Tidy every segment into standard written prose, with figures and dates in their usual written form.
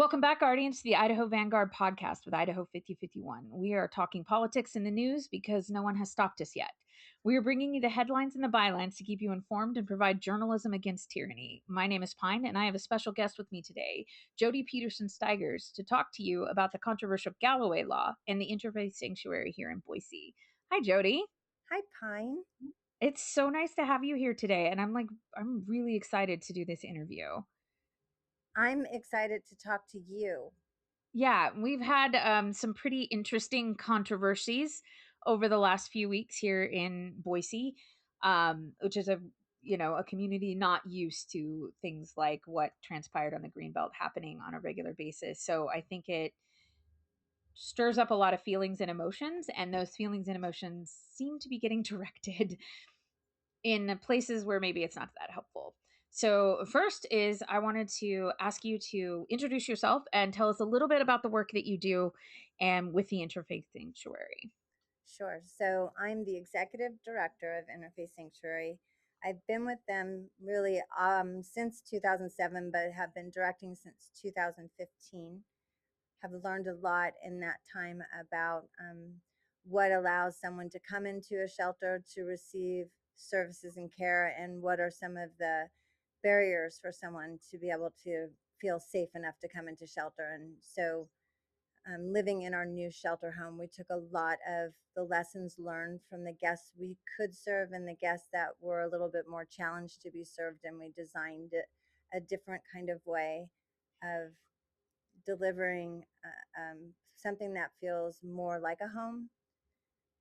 Welcome back, Guardians, to the Idaho Vanguard podcast with Idaho 5051. We are talking politics in the news because no one has stopped us yet. We are bringing you the headlines and the bylines to keep you informed and provide journalism against tyranny. My name is Pine, and I have a special guest with me today, Jodi Peterson-Stigers, to talk to you about the controversial Galloway Law and the Interfaith Sanctuary here in Boise. Hi, Jodi. Hi, Pine. It's so nice to have you here today, and I'm really excited to do this interview. I'm excited to talk to you. Yeah, we've had some pretty interesting controversies over the last few weeks here in Boise, which is a community not used to things like what transpired on the greenbelt happening on a regular basis. So I think it stirs up a lot of feelings and emotions, and those feelings and emotions seem to be getting directed in places where maybe it's not that helpful. So, first is I wanted to ask you to introduce yourself and tell us a little bit about the work that you do and with the Interfaith Sanctuary. Sure. So, I'm the executive director of Interfaith Sanctuary. I've been with them really since 2007, but have been directing since 2015. Have learned a lot in that time about what allows someone to come into a shelter to receive services and care, and what are some of the barriers for someone to be able to feel safe enough to come into shelter. And so, living in our new shelter home, we took a lot of the lessons learned from the guests we could serve and the guests that were a little bit more challenged to be served, and we designed it a different kind of way of delivering something that feels more like a home.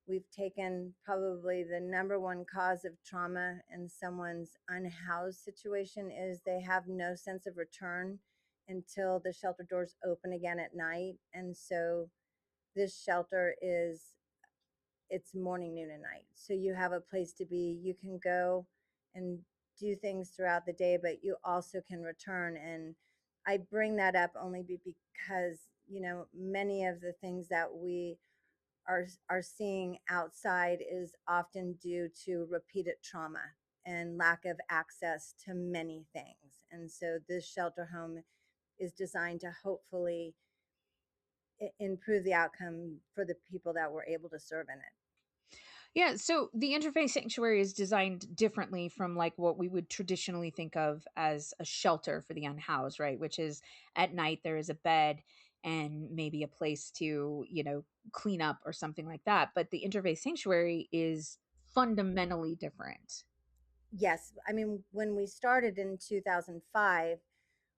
We've taken probably the number one cause of trauma in someone's unhoused situation is they have no sense of return until the shelter doors open again at night. And so this shelter is, it's morning, noon, and night. So you have a place to be. You can go and do things throughout the day, but you also can return. And I bring that up only because, many of the things that we are seeing outside is often due to repeated trauma and lack of access to many things. And so this shelter home is designed to hopefully improve the outcome for the people that we're able to serve in it. Yeah, so the Interfaith Sanctuary is designed differently from like what we would traditionally think of as a shelter for the unhoused, right? Which is at night there is a bed and maybe a place to, clean up or something like that. But the Interfaith Sanctuary is fundamentally different. Yes, I mean, when we started in 2005,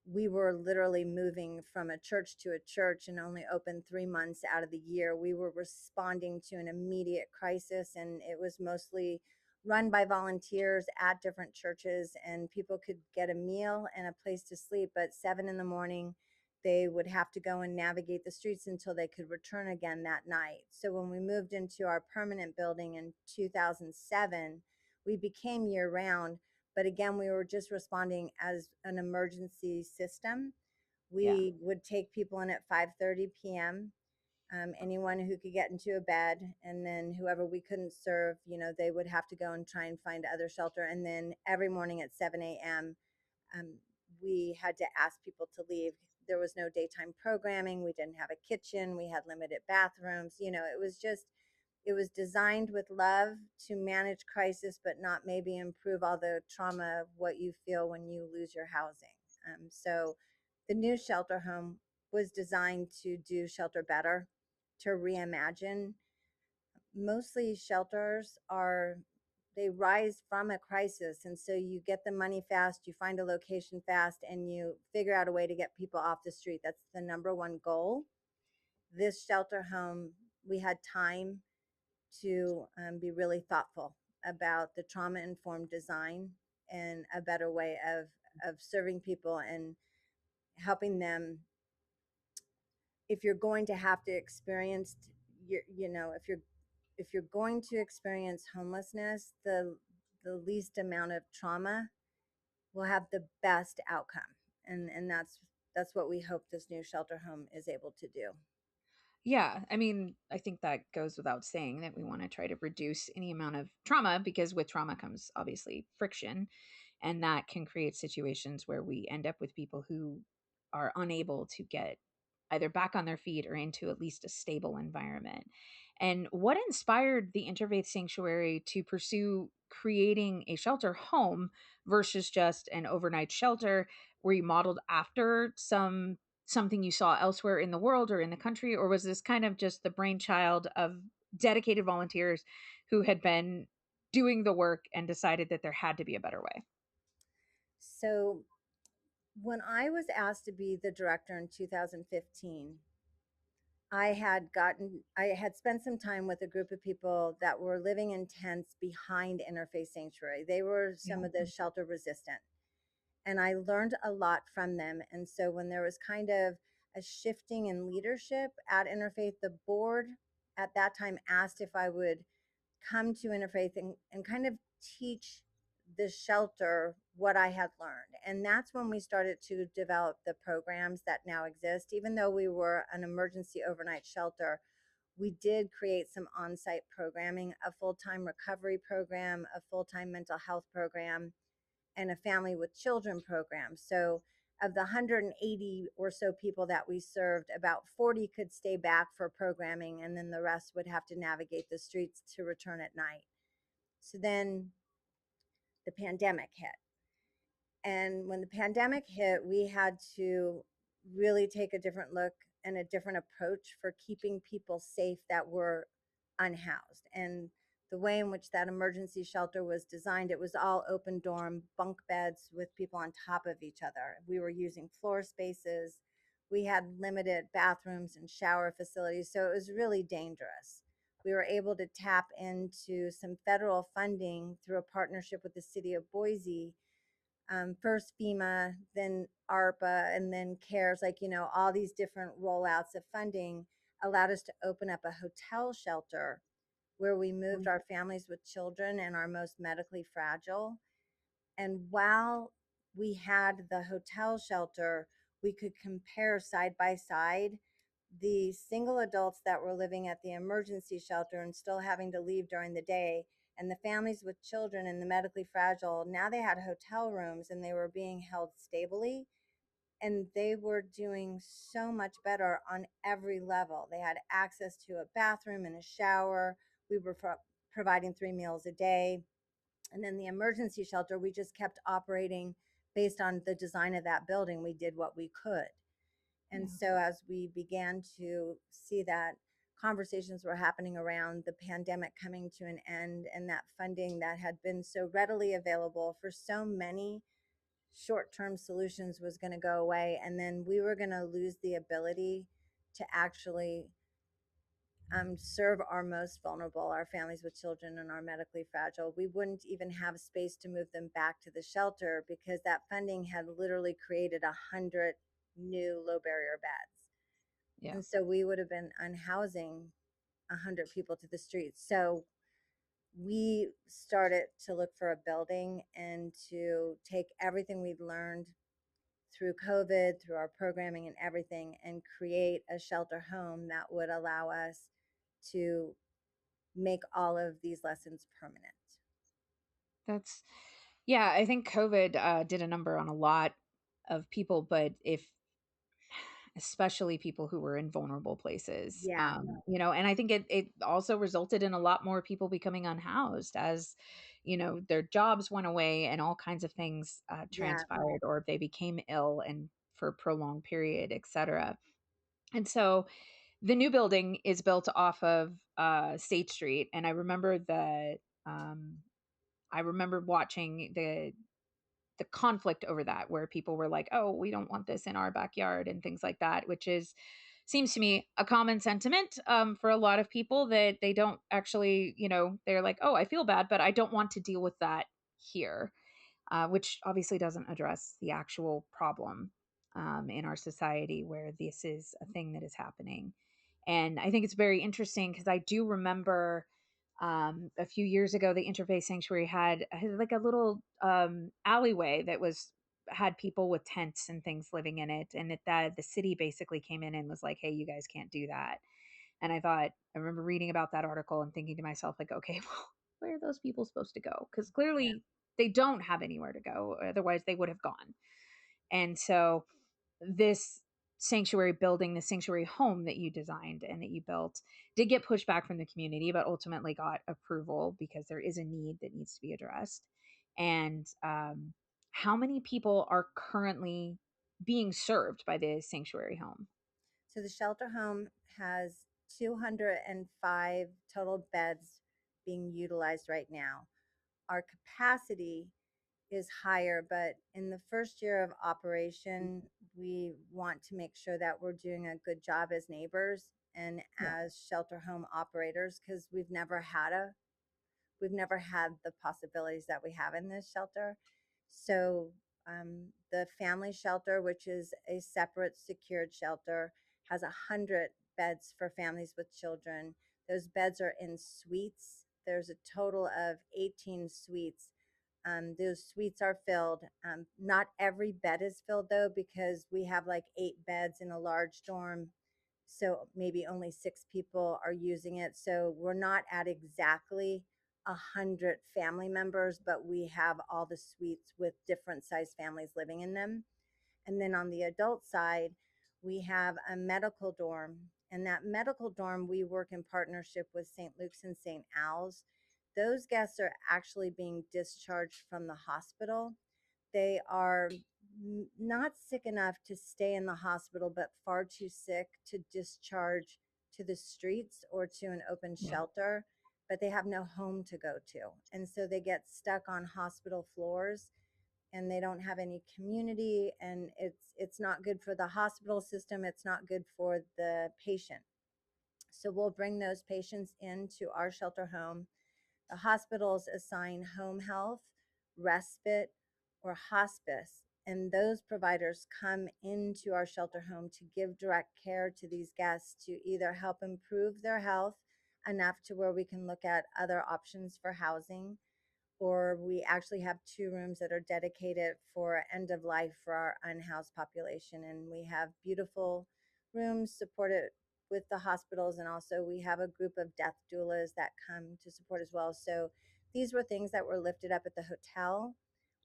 we were literally moving from a church to a church and only open 3 months out of the year. We were responding to an immediate crisis, and it was mostly run by volunteers at different churches, and people could get a meal and a place to sleep. But 7 in the morning, they would have to go and navigate the streets until they could return again that night. So when we moved into our permanent building in 2007, we became year round, but again, we were just responding as an emergency system. Yeah. We would take people in at 5:30 p.m. Anyone who could get into a bed, and then whoever we couldn't serve, they would have to go and try and find other shelter. And then every morning at 7 a.m., we had to ask people to leave. There was no daytime programming. We didn't have a kitchen. We had limited bathrooms. It was designed with love to manage crisis, but not maybe improve all the trauma of what you feel when you lose your housing. So the new shelter home was designed to do shelter better, to reimagine. Mostly shelters they rise from a crisis. And so you get the money fast, you find a location fast, and you figure out a way to get people off the street. That's the number one goal. This shelter home, we had time to be really thoughtful about the trauma informed design and a better way of serving people and helping them. If you're going to have to experience, if you're going to experience homelessness, the least amount of trauma will have the best outcome, and that's what we hope this new shelter home is able to do. Yeah, I mean, I think that goes without saying that we want to try to reduce any amount of trauma because with trauma comes obviously friction, and that can create situations where we end up with people who are unable to get either back on their feet or into at least a stable environment. And what inspired the Interfaith Sanctuary to pursue creating a shelter home versus just an overnight shelter? Were you modeled after something you saw elsewhere in the world or in the country, or was this kind of just the brainchild of dedicated volunteers who had been doing the work and decided that there had to be a better way? So when I was asked to be the director in 2015, I had spent some time with a group of people that were living in tents behind Interfaith Sanctuary. They were some Yeah. of the shelter resistant, and I learned a lot from them. And so when there was kind of a shifting in leadership at Interfaith, the board at that time asked if I would come to Interfaith and kind of teach the shelter what I had learned. And that's when we started to develop the programs that now exist. Even though we were an emergency overnight shelter, we did create some on site programming, a full time recovery program, a full time mental health program, and a family with children program. So, of the 180 or so people that we served, about 40 could stay back for programming, and then the rest would have to navigate the streets to return at night. So then the pandemic hit. And when the pandemic hit, we had to really take a different look and a different approach for keeping people safe that were unhoused. And the way in which that emergency shelter was designed, it was all open dorm bunk beds with people on top of each other. We were using floor spaces. We had limited bathrooms and shower facilities. So it was really dangerous. We were able to tap into some federal funding through a partnership with the city of Boise, first FEMA, then ARPA, and then CARES, like, all these different rollouts of funding allowed us to open up a hotel shelter where we moved our families with children and our most medically fragile. And while we had the hotel shelter, we could compare side by side the single adults that were living at the emergency shelter and still having to leave during the day, and the families with children and the medically fragile. Now they had hotel rooms and they were being held stably, and they were doing so much better on every level. They had access to a bathroom and a shower. We were providing 3 meals a day. And then the emergency shelter, we just kept operating based on the design of that building. We did what we could. And Yeah. so as we began to see that conversations were happening around the pandemic coming to an end, and that funding that had been so readily available for so many short-term solutions was going to go away, and then we were going to lose the ability to actually serve our most vulnerable, our families with children and our medically fragile. We wouldn't even have space to move them back to the shelter because that funding had literally created 100 new low barrier beds. Yeah. And so we would have been unhousing 100 people to the streets. So we started to look for a building and to take everything we'd learned through COVID, through our programming and everything, and create a shelter home that would allow us to make all of these lessons permanent. That's Yeah, I think COVID did a number on a lot of people, but if especially people who were in vulnerable places, Yeah, and I think it also resulted in a lot more people becoming unhoused as, their jobs went away and all kinds of things yeah, transpired, or they became ill and for a prolonged period, etc. And so the new building is built off of State Street, and um, I remember watching the conflict over that, where people were like, "Oh, we don't want this in our backyard," and things like that, which is seems to me a common sentiment for a lot of people, that they don't actually, they're like, "Oh, I feel bad, but I don't want to deal with that here." Which obviously doesn't address the actual problem in our society where this is a thing that is happening. And I think it's very interesting because I do remember a few years ago, the Interfaith Sanctuary had like a little alleyway that had people with tents and things living in it, and that the city basically came in and was like, "Hey, you guys can't do that." And I remember reading about that article and thinking to myself, like, okay, well, where are those people supposed to go? Because yeah, clearly they don't have anywhere to go. Otherwise, they would have gone. And so this sanctuary building, the sanctuary home that you designed and that you built, did get pushback from the community, but ultimately got approval because there is a need that needs to be addressed. And how many people are currently being served by the sanctuary home? So the shelter home has 205 total beds being utilized right now. Our capacity is higher, but in the first year of operation, we want to make sure that we're doing a good job as neighbors and Yeah. as shelter home operators, because we've never had the possibilities that we have in this shelter. So the family shelter, which is a separate secured shelter, has 100 beds for families with children. Those beds are in suites. There's a total of 18 suites. Those suites are filled. Not every bed is filled though, because we have like 8 beds in a large dorm, so maybe only 6 people are using it. So we're not at exactly 100 family members, but we have all the suites with different size families living in them. And then on the adult side, we have a medical dorm. And that medical dorm, we work in partnership with St. Luke's and St. Al's. Those guests are actually being discharged from the hospital. They are not sick enough to stay in the hospital, but far too sick to discharge to the streets or to an open shelter, but they have no home to go to. And so they get stuck on hospital floors, and they don't have any community, and it's not good for the hospital system, it's not good for the patient. So we'll bring those patients into our shelter home. The hospitals assign home health, respite, or hospice, and those providers come into our shelter home to give direct care to these guests to either help improve their health enough to where we can look at other options for housing, or we actually have 2 rooms that are dedicated for end of life for our unhoused population. And we have beautiful rooms supported with the hospitals, and also we have a group of death doulas that come to support as well. So these were things that were lifted up at the hotel.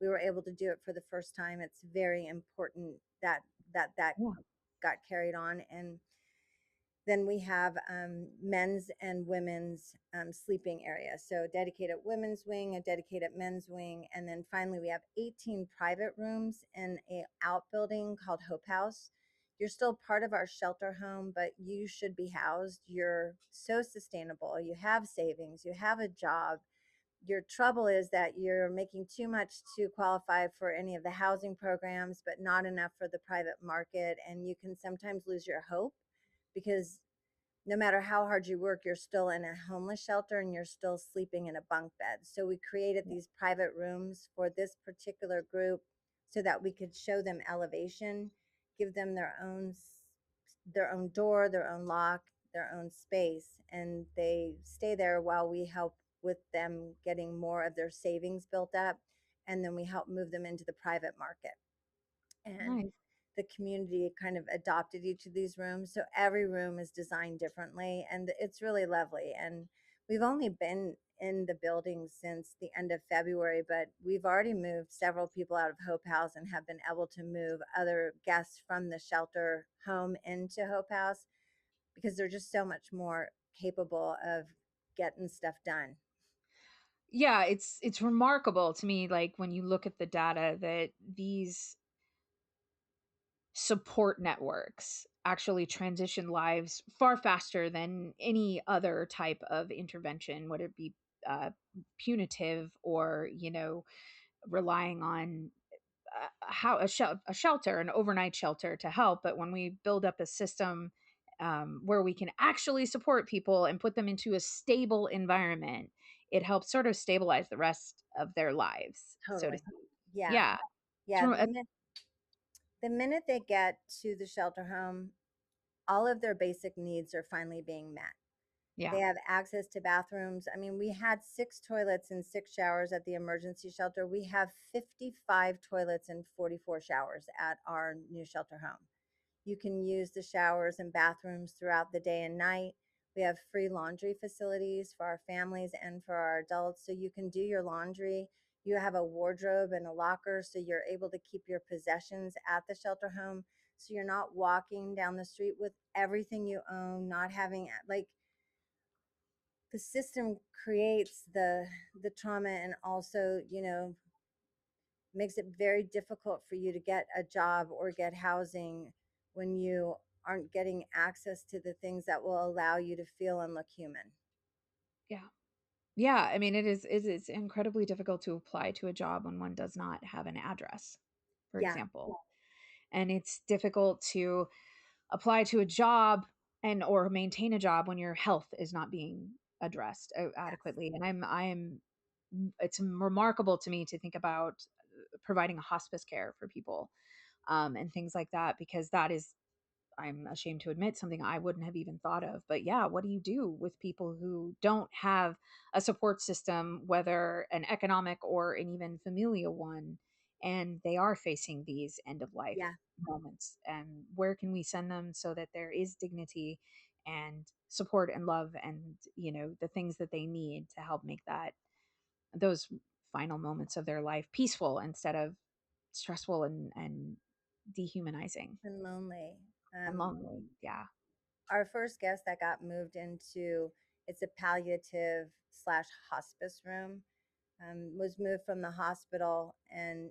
We were able to do it for the first time. It's very important that that Yeah. got carried on. And then we have men's and women's sleeping areas. So, dedicated women's wing, a dedicated men's wing, and then finally we have 18 private rooms in a outbuilding called Hope House. You're still part of our shelter home, but you should be housed. You're so sustainable. You have savings. You have a job. Your trouble is that you're making too much to qualify for any of the housing programs, but not enough for the private market. And you can sometimes lose your hope, because no matter how hard you work, you're still in a homeless shelter and you're still sleeping in a bunk bed. So we created these private rooms for this particular group so that we could show them elevation, give them their own door, their own lock, their own space, and they stay there while we help with them getting more of their savings built up, and then we help move them into the private market. And Nice. the community kind of adopted each of these rooms. So every room is designed differently, and it's really lovely. And we've only been in the building since the end of February, but we've already moved several people out of Hope House and have been able to move other guests from the shelter home into Hope House, because they're just so much more capable of getting stuff done. Yeah, it's remarkable to me, like when you look at the data, that these support networks actually transition lives far faster than any other type of intervention, would it be punitive or, relying on a shelter, an overnight shelter to help. But when we build up a system where we can actually support people and put them into a stable environment, it helps sort of stabilize the rest of their lives, so to Totally. speak. Yeah. Yeah. Yeah. The minute they get to the shelter home, all of their basic needs are finally being met. Yeah. They have access to bathrooms. I mean, we had 6 toilets and 6 showers at the emergency shelter. We have 55 toilets and 44 showers at our new shelter home. You can use the showers and bathrooms throughout the day and night. We have free laundry facilities for our families and for our adults, so you can do your laundry. You have a wardrobe and a locker, so you're able to keep your possessions at the shelter home. So you're not walking down the street with everything you own, not having like the system creates the trauma, and also, makes it very difficult for you to get a job or get housing when you aren't getting access to the things that will allow you to feel and look human. Yeah. Yeah, I mean, it is incredibly difficult to apply to a job when one does not have an address, for Yeah, example. And it's difficult to apply to a job and or maintain a job when your health is not being addressed yes, adequately. And it's remarkable to me to think about providing a hospice care for people, and things like that, because that is, I'm ashamed to admit, something I wouldn't have even thought of. But yeah, what do you do with people who don't have a support system, whether an economic or an even familial one, and they are facing these end of life yeah, moments? And where can we send them so that there is dignity and support and love and, the things that they need to help make those final moments of their life peaceful instead of stressful and dehumanizing and lonely. and lonely. Yeah. Our first guest that got moved into, it's a palliative slash hospice room, was moved from the hospital, and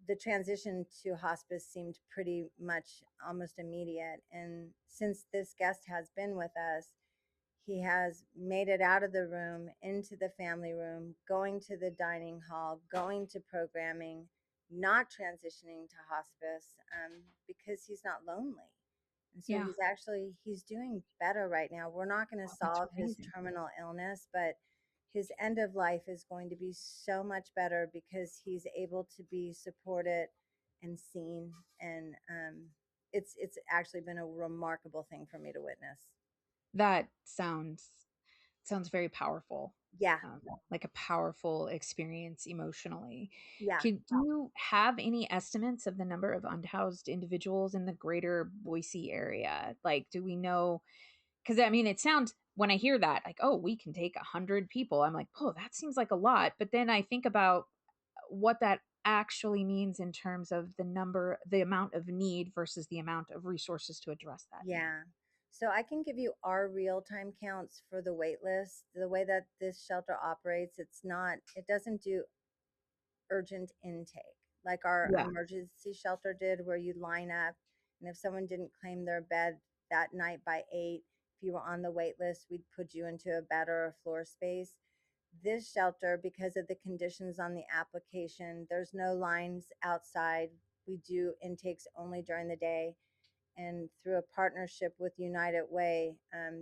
the transition to hospice seemed pretty much almost immediate. And since this guest has been with us, he has made it out of the room into the family room, going to the dining hall, going to programming, not transitioning to hospice, because he's not lonely. And so Yeah. he's doing better right now. We're not going to Oh, that's solve his amazing. terminal illness, but his end of life is going to be so much better because he's able to be supported and seen. And it's actually been a remarkable thing for me to witness. That sounds very powerful. Yeah, Like a powerful experience emotionally. yeah. Do you have any estimates of the number of unhoused individuals in the greater Boise area? Like, do we know? Because I mean, it sounds, when I hear that, like, oh, we can take 100 people. I'm like, oh, that seems like a lot. But then I think about what that actually means in terms of the amount of need versus the amount of resources to address that need. Yeah. So I can give you our real time counts for the wait list. The way that this shelter operates, it doesn't do urgent intake like our Yeah. emergency shelter did, where you line up, and if someone didn't claim their bed that night by 8, if you were on the wait list, we'd put you into a bed or a floor space. This shelter, because of the conditions on the application, there's no lines outside. We do intakes only during the day, and through a partnership with United Way,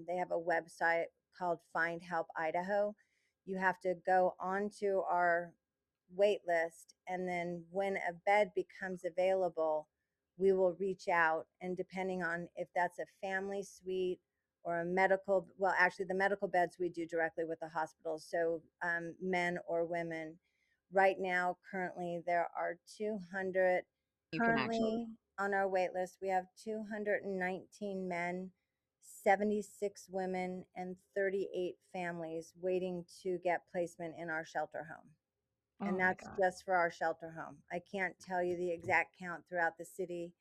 they have a website called Find Help Idaho. You have to go onto our wait list, and then when a bed becomes available, we will reach out. And depending on if that's a family suite or a medical, well, actually, the medical beds we do directly with the hospitals, so men or women. Right now, currently, there are 200 You can actually, currently on our wait list. We have 219 men, 76 women, and 38 families waiting to get placement in our shelter home. oh And my that's god. just for our shelter home. I can't tell you the exact count throughout the city.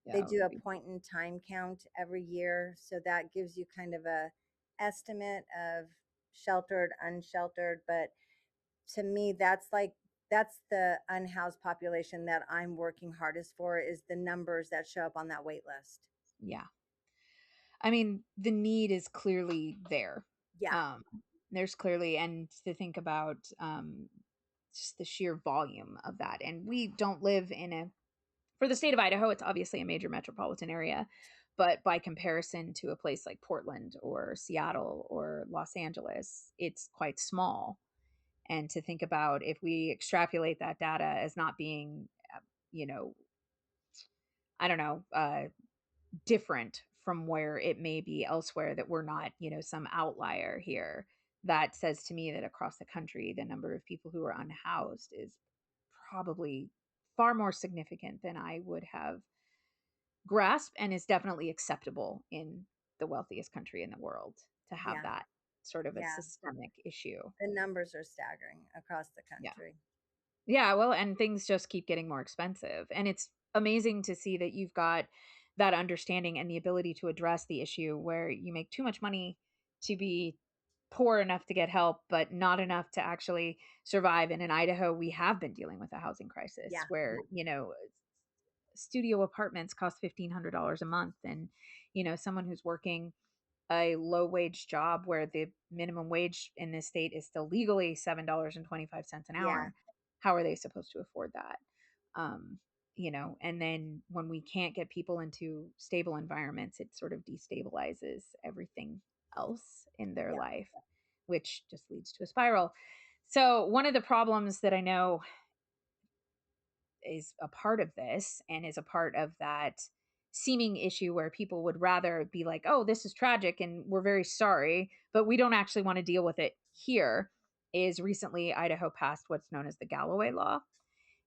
They Yeah, it do would a be, point in time count every year, so that gives you kind of a estimate of sheltered, unsheltered. But to me, that's the unhoused population that I'm working hardest for, is the numbers that show up on that wait list. yeah. I mean, the need is clearly there. Yeah, Um, there's clearly, and to think about, just the sheer volume of that. And we don't live for the state of Idaho, it's obviously a major metropolitan area, but by comparison to a place like Portland or Seattle or Los Angeles, it's quite small. And to think about, if we extrapolate that data as not being, you know, I don't know, different from where it may be elsewhere, that we're not, some outlier here. That says to me that across the country, the number of people who are unhoused is probably far more significant than I would have grasped, and is definitely acceptable in the wealthiest country in the world to have yeah, that sort of a yeah. systemic issue. The numbers are staggering across the Yeah. country. Yeah, well, and things just keep getting more expensive. And it's amazing to see that you've got that understanding and the ability to address the issue where you make too much money to be poor enough to get help, but not enough to actually survive. And in Idaho, we have been dealing with a housing crisis Yeah, where, studio apartments cost $1,500 a month. And, someone who's working a low wage job where the minimum wage in this state is still legally $7.25 an yeah, hour, how are they supposed to afford that? Um, and then when we can't get people into stable environments, it sort of destabilizes everything else in their yeah, life, which just leads to a spiral. So, one of the problems that I know is a part of this and is a part of that seeming issue where people would rather be like, oh, this is tragic and we're very sorry, but we don't actually want to deal with it here. Is recently Idaho passed what's known as the Galloway Law.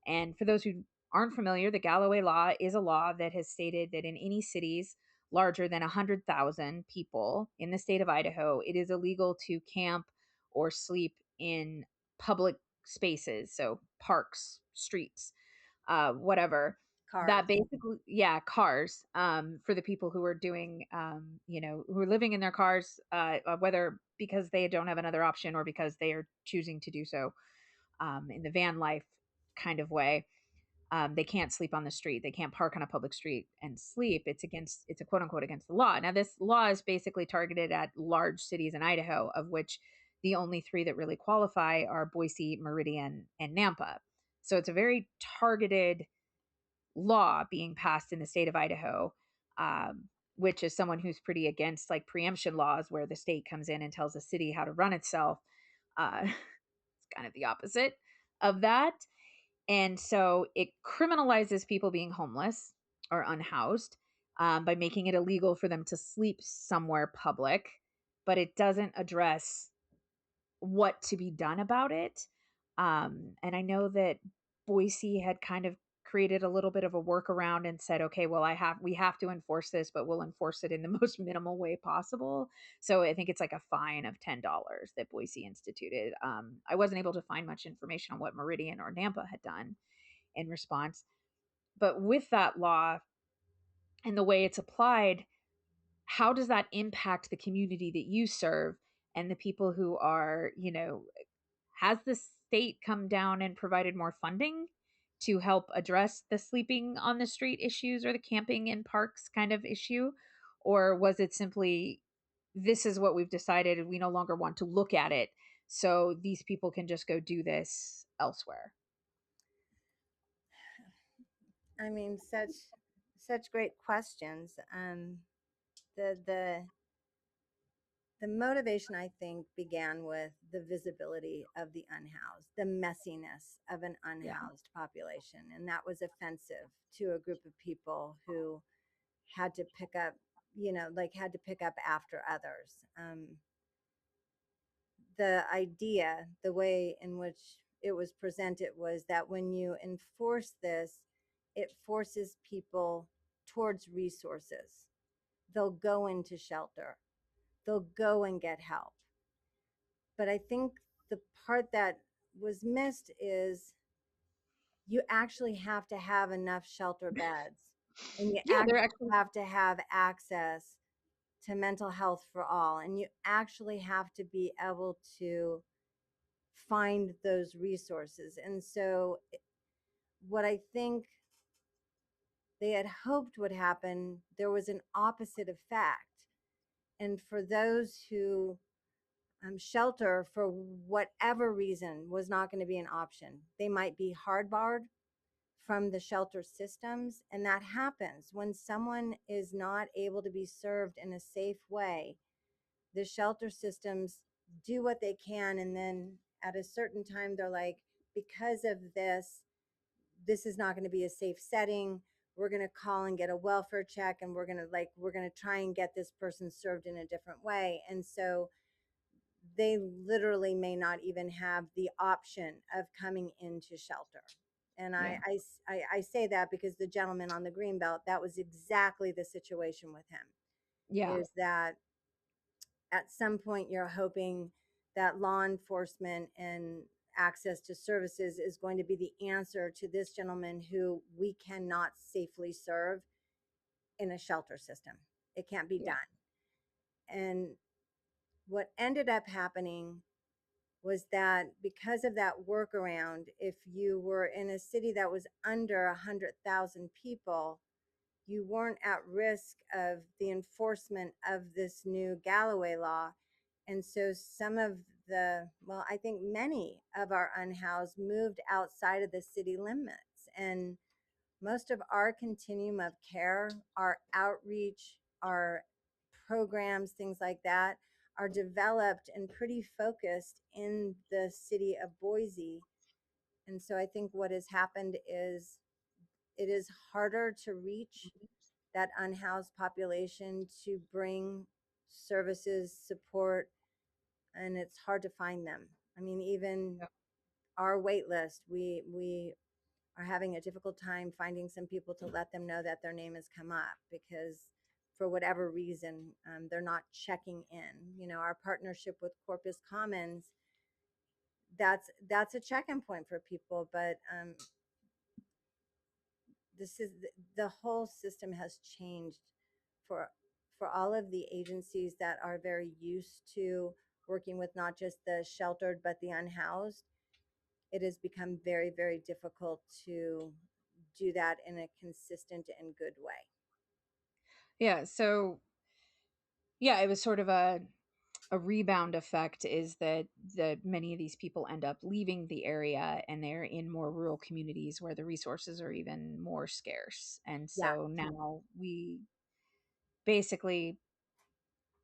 And for those who aren't familiar, the Galloway Law is a law that has stated that in any cities larger than 100,000 people in the state of Idaho, it is illegal to camp or sleep in public spaces, so parks, streets, whatever. That cars, basically, yeah, cars, for the people who are doing, who are living in their cars, whether because they don't have another option or because they are choosing to do so, in the van life kind of way. They can't sleep on the street. They can't park on a public street and sleep. It's a quote unquote against the law. Now, this law is basically targeted at large cities in Idaho, of which the only three that really qualify are Boise, Meridian, and Nampa. So it's a very targeted law being passed in the state of Idaho, which is someone who's pretty against like preemption laws where the state comes in and tells a city how to run itself. It's kind of the opposite of that. And so it criminalizes people being homeless or unhoused, by making it illegal for them to sleep somewhere public, but it doesn't address what to be done about it. And I know that Boise had kind of created a little bit of a workaround and said, okay, well, we have to enforce this, but we'll enforce it in the most minimal way possible. So I think it's like a fine of $10 that Boise instituted. I wasn't able to find much information on what Meridian or Nampa had done in response. But with that law and the way it's applied, how does that impact the community that you serve and the people who are, has the state come down and provided more funding to help address the sleeping on the street issues or the camping in parks kind of issue? Or was it simply, this is what we've decided and we no longer want to look at it, so these people can just go do this elsewhere? I mean, such great questions. The the motivation, I think, began with the visibility of the unhoused, the messiness of an Yeah. unhoused population, and that was offensive to a group of people who had to pick up, like had to pick up after others. The idea, the way in which it was presented, was that when you enforce this, it forces people towards resources. They'll go into shelter, they'll go and get help. But I think the part that was missed is you actually have to have enough shelter beds, and you Yeah, they're actually actually, have to have access to mental health for all, and you actually have to be able to find those resources. And so what I think they had hoped would happen, there was an opposite effect. And for those who shelter for whatever reason was not going to be an option, they might be hard barred from the shelter systems. And that happens when someone is not able to be served in a safe way. The shelter systems do what they can, and then at a certain time they're like, because of this is not going to be a safe setting, we're going to call and get a welfare check, and we're going to try and get this person served in a different way. And so they literally may not even have the option of coming into shelter. And yeah, I say that because the gentleman on the greenbelt, that was exactly the situation with him. yeah, Is that at some point you're hoping that law enforcement and access to services is going to be the answer to this gentleman who we cannot safely serve in a shelter system. It can't be Yeah. done. And what ended up happening was that because of that workaround, if you were in a city that was under 100,000 people, you weren't at risk of the enforcement of this new Galloway law. And so some of well, I think many of our unhoused moved outside of the city limits. And most of our continuum of care, our outreach, our programs, things like that, are developed and pretty focused in the city of Boise. And so I think what has happened is it is harder to reach that unhoused population to bring services, support, and it's hard to find them. I mean, even our wait list, we are having a difficult time finding some people to let them know that their name has come up because for whatever reason they're not checking in. Our partnership with Corpus Commons, that's a check-in point for people, but this is the whole system has changed for all of the agencies that are very used to working with not just the sheltered but the unhoused. It has become very, very difficult to do that in a consistent and good way. Yeah. So yeah, it was sort of a rebound effect is that many of these people end up leaving the area and they're in more rural communities where the resources are even more scarce. And Yeah. so now we basically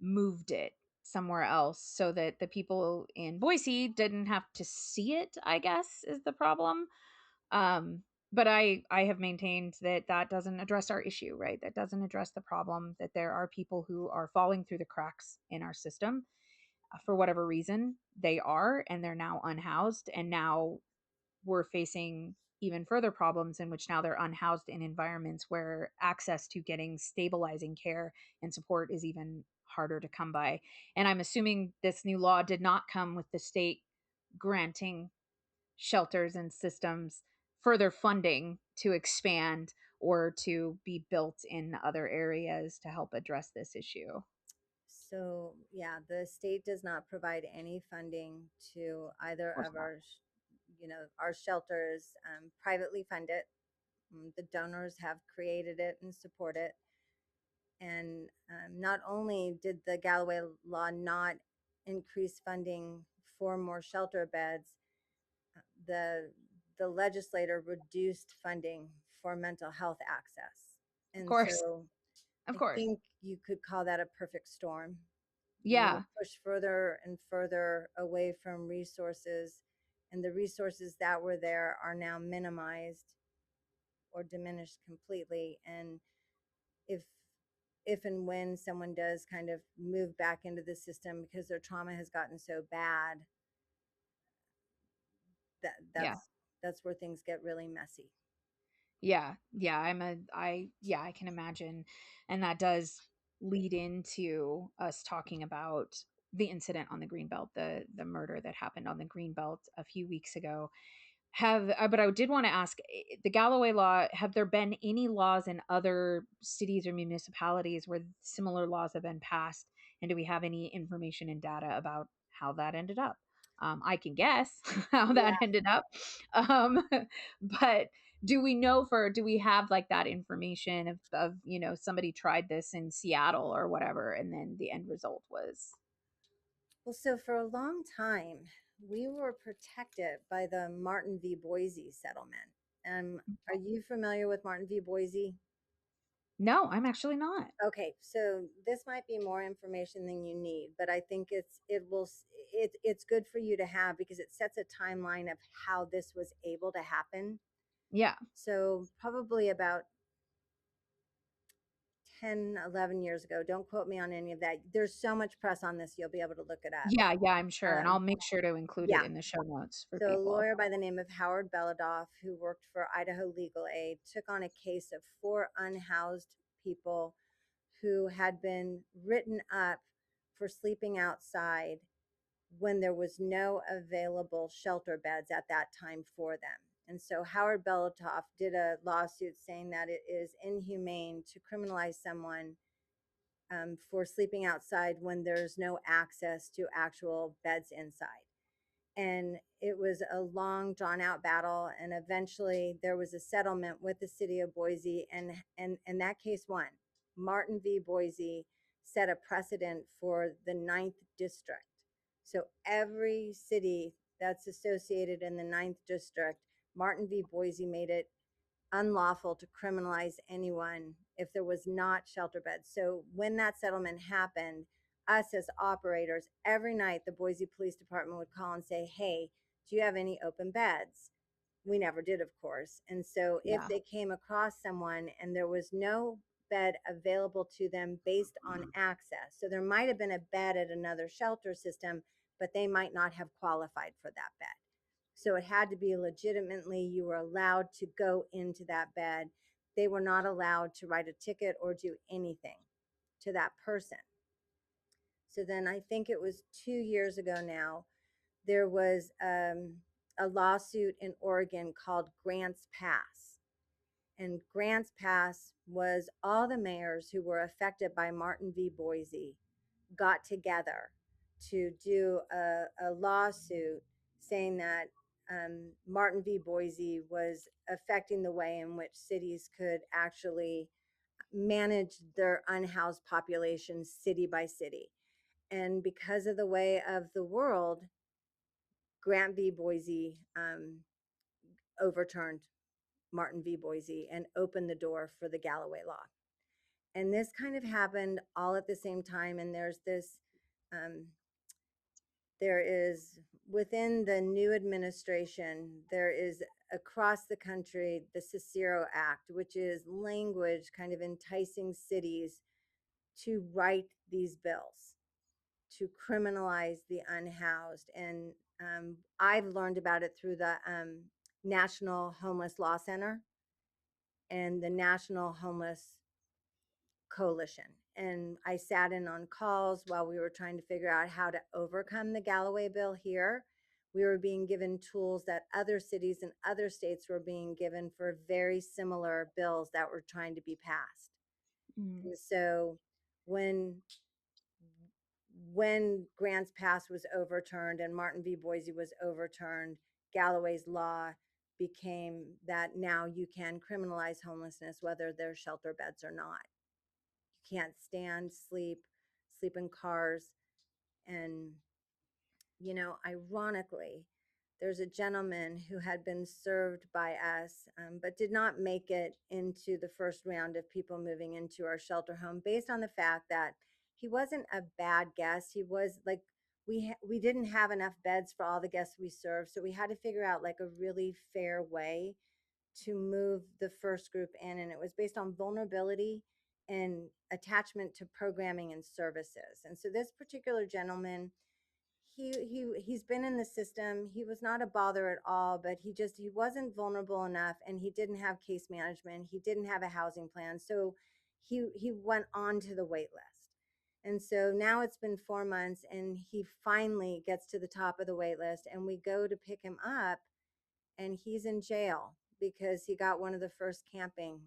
moved it somewhere else so that the people in Boise didn't have to see it, I guess is the problem. Um but I have maintained that that doesn't address our issue, right? That doesn't address the problem that there are people who are falling through the cracks in our system for whatever reason they are, and they're now unhoused, and now we're facing even further problems in which now they're unhoused in environments where access to getting stabilizing care and support is even harder to come by. And I'm assuming this new law did not come with the state granting shelters and systems further funding to expand or to be built in other areas to help address this issue. So, yeah, the state does not provide any funding to either Of course of not. our shelters, privately fund it. The donors have created it and support it. And not only did the Galloway law not increase funding for more shelter beds, the the legislator reduced funding for mental health access. Of And course. so Of I course. think you could call that a perfect storm. We were Yeah. pushed further and further away from resources, and the resources that were there are now minimized or diminished completely. And if and when someone does kind of move back into the system because their trauma has gotten so bad, that Yeah. that's where things get really messy. Yeah, yeah, yeah, I can imagine. And that does lead into us talking about the incident on the Greenbelt, the murder that happened on the Greenbelt a few weeks ago. But I did want to ask the Galloway law, have there been any laws in other cities or municipalities where similar laws have been passed? And do we have any information and data about how that ended up? I can guess how that Yeah. ended up. Um, but do we have like that information of, somebody tried this in Seattle or whatever, and then the end result was, Well, so for a long time, we were protected by the Martin v. Boise settlement. Are you familiar with Martin v. Boise? no, I'm actually not. Okay, so this might be more information than you need, but I think it's good for you to have because it sets a timeline of how this was able to happen. Yeah. So probably about 10, 11 years ago. Don't quote me on any of that. There's so much press on this, you'll be able to look it up. Yeah, yeah, I'm sure, and Um, I'll make sure to include it yeah. in the show notes for So a people. lawyer by the name of Howard Beladoff, who worked for Idaho Legal Aid, took on a case of 4 unhoused people who had been written up for sleeping outside when there was no available shelter beds at that time for them. And so Howard Belotoff did a lawsuit saying that it is inhumane to criminalize someone for sleeping outside when there's no access to actual beds inside. And it was a long drawn out battle, and eventually there was a settlement with the city of Boise, and that case won. Martin v. Boise set a precedent for the ninth district. So every city that's associated in the ninth district, Martin v. Boise made it unlawful to criminalize anyone if there was not shelter beds. So when that settlement happened, us as operators, every night the Boise Police Department would call and say, "Hey, do you have any open beds?" We never did, of course. And so if Yeah. they came across someone and there was no bed available to them based on access, so there might have been a bed at another shelter system, but they might not have qualified for that bed. So it had to be legitimately, you were allowed to go into that bed. They were not allowed to write a ticket or do anything to that person. So then I think it was 2 years ago now, there was a lawsuit in Oregon called Grants Pass. And Grants Pass was all the mayors who were affected by Martin v. Boise got together to do a lawsuit saying that Martin v. Boise was affecting the way in which cities could actually manage their unhoused populations city by city. And because of the way of the world, Grant v. Boise overturned Martin v. Boise and opened the door for the Galloway Law. And this kind of happened all at the same time. And there's this um, there is within the new administration, there is across the country the Cicero Act, which is language kind of enticing cities to write these bills to criminalize the unhoused. And I've learned about it through the National Homeless Law Center and the National Homeless Coalition. And I sat in on calls while we were trying to figure out how to overcome the Galloway bill here. We were being given tools that other cities and other states were being given for very similar bills that were trying to be passed. Mm. And so when when Grants Pass was overturned and Martin v. Boise was overturned, Galloway's law became that now you can criminalize homelessness whether there's shelter beds or not. You can't stand, sleep in cars. And, ironically, there's a gentleman who had been served by us, but did not make it into the first round of people moving into our shelter home based on the fact that he wasn't a bad guest. He was like, we didn't have enough beds for all the guests we served. So we had to figure out like a really fair way to move the first group in, and it was based on vulnerability and attachment to programming and services. And so this particular gentleman, he's been in the system. He was not a bother at all, but he wasn't vulnerable enough, and he didn't have case management. He didn't have a housing plan, so he went on to the wait list. And so now it's been 4 months, and he finally gets to the top of the wait list, and we go to pick him up, and he's in jail because he got one of the first camping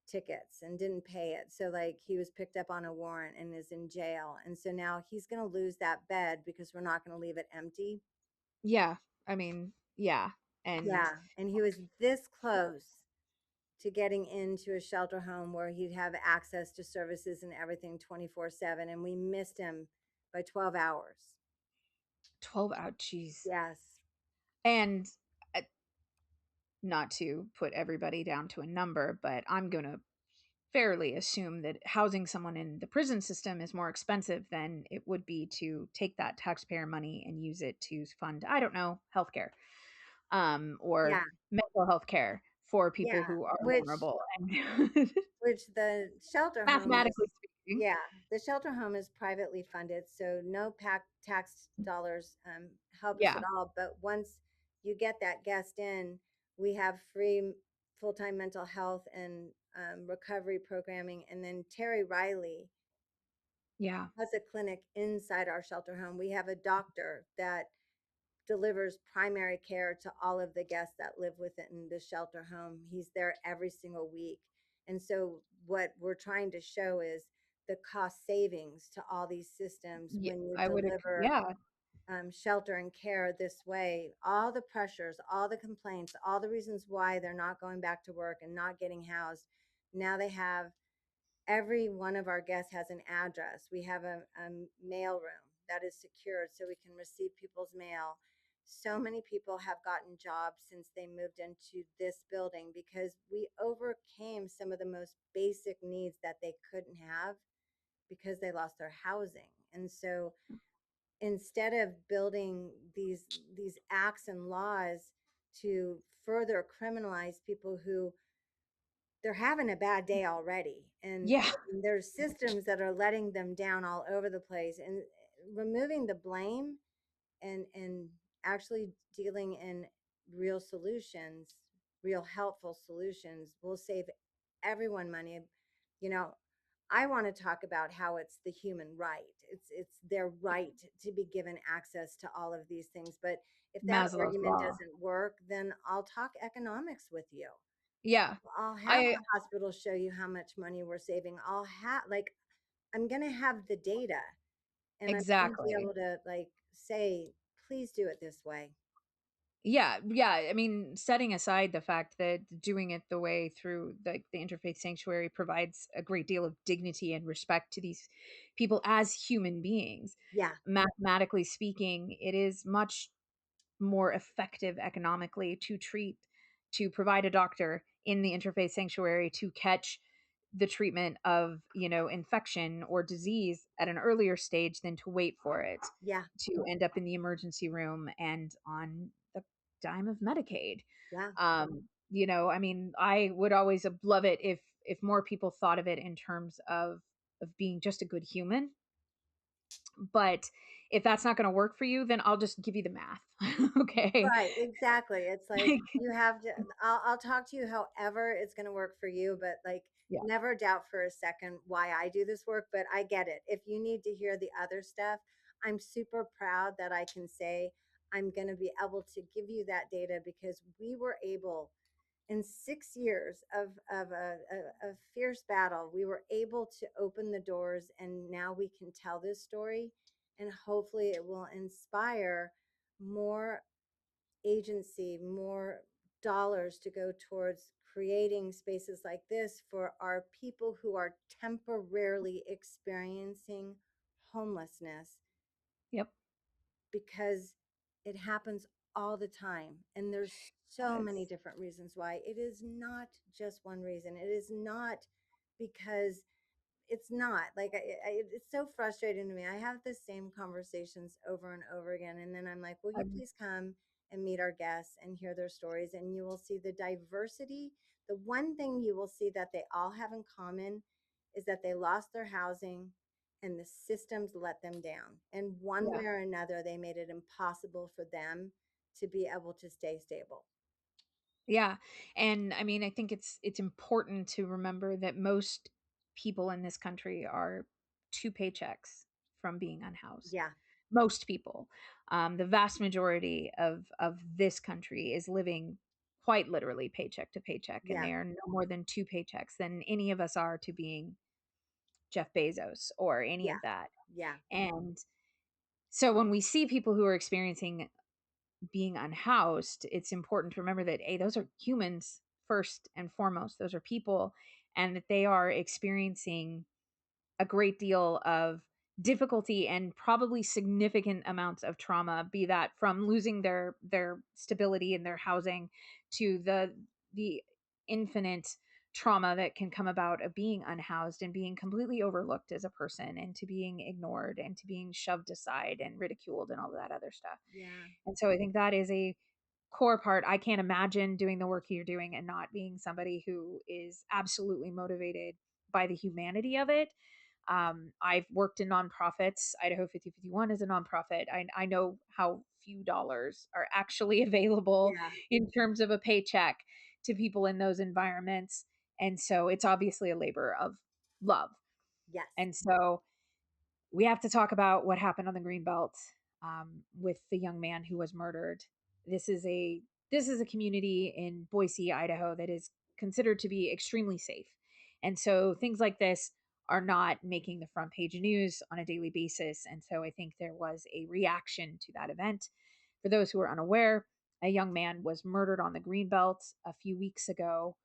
tickets and didn't pay it. So like he was picked up on a warrant and is in jail. And so now he's going to lose that bed because we're not going to leave it empty. Yeah. I mean, yeah. And Yeah. And he was this close to getting into a shelter home where he'd have access to services and everything 24/7. And we missed him by 12 hours. 12 out, jeez. Yes. And uh, not to put everybody down to a number, but I'm going to fairly assume that housing someone in the prison system is more expensive than it would be to take that taxpayer money and use it to fund, I don't know, healthcare, or Yeah. mental health care for Yeah. people who are Which vulnerable. And the shelter home is, mathematically speaking, yeah, the shelter home is privately funded, so no tax dollars help us at yeah, all. But once you get that guest in, we have free full-time mental health and recovery programming. And then Terry Riley Yeah. has a clinic inside our shelter home. We have a doctor that delivers primary care to all of the guests that live within the shelter home. He's there every single week. And so, what we're trying to show is the cost savings to all these systems Yeah, when you I would deliver yeah, shelter and care this way. All the pressures, all the complaints, all the reasons why they're not going back to work and not getting housed. Now they have, every one of our guests has an address. We have a mail room that is secured so we can receive people's mail. So many people have gotten jobs since they moved into this building because we overcame some of the most basic needs that they couldn't have because they lost their housing. And so instead of building these acts and laws to further criminalize people who, they're having a bad day already, yeah, and there's systems that are letting them down all over the place, and removing the blame and actually dealing in real solutions, real helpful solutions will save everyone money. You know, I want to talk about how it's the human right. It's their right to be given access to all of these things. But if that Maslow's argument law. doesn't work, then I'll talk economics with you. Yeah, I'll have I the hospital show you how much money we're saving. I'll have, like, I'm going to have the data, and I'm going to be exactly. able to, like, say, please do it this way. Yeah, yeah, I mean, setting aside the fact that doing it the way through the Interfaith Sanctuary provides a great deal of dignity and respect to these people as human beings. Yeah. Mathematically speaking, it is much more effective economically to provide a doctor in the Interfaith Sanctuary to catch the treatment of, infection or disease at an earlier stage than to wait for it Yeah. to end up in the emergency room and on the dime of Medicaid. Yeah. I mean, I would always love it if more people thought of it in terms of being just a good human. But if that's not going to work for you, then I'll just give you the math. Okay. Right, exactly. It's like Like, you have to, I'll talk to you however it's going to work for you, but, like, yeah, never doubt for a second why I do this work, but I get it. If you need to hear the other stuff, I'm super proud that I can say I'm going to be able to give you that data because we were able, in 6 years of a fierce battle, we were able to open the doors, and now we can tell this story, and hopefully it will inspire more agency, more dollars to go towards creating spaces like this for our people who are temporarily experiencing homelessness, yep. because it happens all the time. And there's so many Yes. different reasons why. It is not just one reason. It is not because, it's not like, it's so frustrating to me. I have the same conversations over and over again, and then I'm like, will you Um, please come and meet our guests and hear their stories, and you will see the diversity. The one thing you will see that they all have in common is that they lost their housing and the systems let them down, and one yeah. way or another they made it impossible for them to be able to stay stable. Yeah. And I mean, I think it's important to remember that most people in this country are two paychecks from being unhoused. Yeah. Most people. The vast majority of this country is living quite literally paycheck to paycheck, and Yeah. they are no more than two paychecks than any of us are to being Jeff Bezos or any Yeah. of that. Yeah. And so when we see people who are experiencing being unhoused, it's important to remember that, A, those are humans first and foremost. Those are people, and that they are experiencing a great deal of difficulty and probably significant amounts of trauma, be that from losing their stability in their housing to the infinite trauma that can come about of being unhoused and being completely overlooked as a person and to being ignored and to being shoved aside and ridiculed and all of that other stuff. Yeah. And so I think that is a core part. I can't imagine doing the work you're doing and not being somebody who is absolutely motivated by the humanity of it. I've worked in nonprofits. Idaho 5051 is a nonprofit. I know how few dollars are actually available Yeah. in terms of a paycheck to people in those environments. And so it's obviously a labor of love. Yes. And so we have to talk about what happened on the greenbelt, with the young man who was murdered. This is a this is a community in Boise, Idaho, that is considered to be extremely safe, and so things like this are not making the front page news on a daily basis. And so I think there was a reaction to that event. For those who are unaware, a young man was murdered on the greenbelt a few weeks ago,